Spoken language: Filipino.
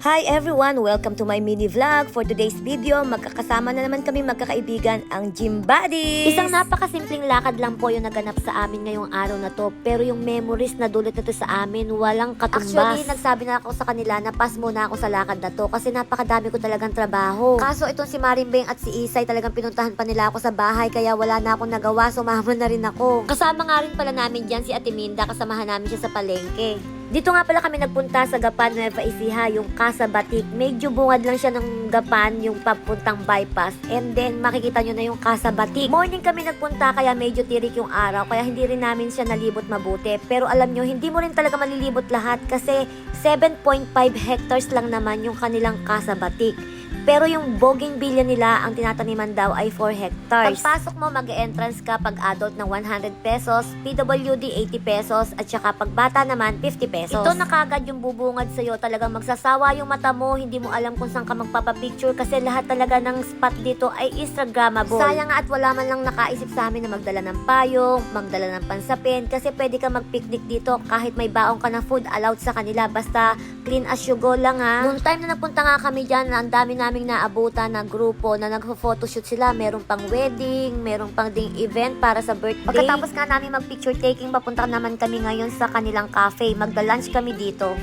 Hi everyone! Welcome to my mini vlog. For today's video, magkakasama na naman kami magkakaibigan ang Gym Buddies. Isang napakasimpleng lakad lang po yung naganap sa amin ngayong araw na to. Pero yung memories na dulot na to sa amin, walang katumbas. Actually, nagsabi na ako sa kanila na pass muna ako sa lakad na to kasi napakadami ko talagang trabaho. Kaso itong si Marimbeng at si Isay talagang pinuntahan pa nila ako sa bahay kaya wala na akong nagawa, sumama na rin ako. Kasama nga rin pala namin dyan si Ate Minda, kasamahan namin siya sa palengke. Dito nga pala kami nagpunta sa Gapan, Nueva Ecija, yung Casa Batik. Medyo bungad lang siya ng Gapan, yung papuntang bypass. And then, makikita nyo na yung Casa Batik. Morning kami nagpunta, kaya medyo tirik yung araw. Kaya hindi rin namin siya nalibot mabuti. Pero alam nyo, hindi mo rin talaga malilibot lahat kasi 7.5 hectares lang naman yung kanilang Casa Batik. Pero yung bougainvillea nila, ang tinataniman daw ay 4 hectares. Pagpasok mo, mag-entrance ka pag adult ng 100 pesos, PWD 80 pesos, at saka pag bata naman, 50 pesos. Ito na kagad yung bubungad sa'yo, talagang magsasawa yung mata mo, hindi mo alam kung saan ka magpapapicture kasi lahat talaga ng spot dito ay Instagrammable. Sayang nga at wala man lang nakaisip sa amin na magdala ng payong, magdala ng pansapin, kasi pwede ka mag-picnic dito kahit may baong ka na food allowed sa kanila, basta clean as you go lang ha. Noong time na napunta nga kami dyan, ang dami naming naabutan na grupo na nagpo-photoshoot sila. Meron pang wedding, meron pang ding event para sa birthday. Pagkatapos nga namin mag-picture taking, papunta naman kami ngayon sa kanilang cafe. Magda-lunch kami dito.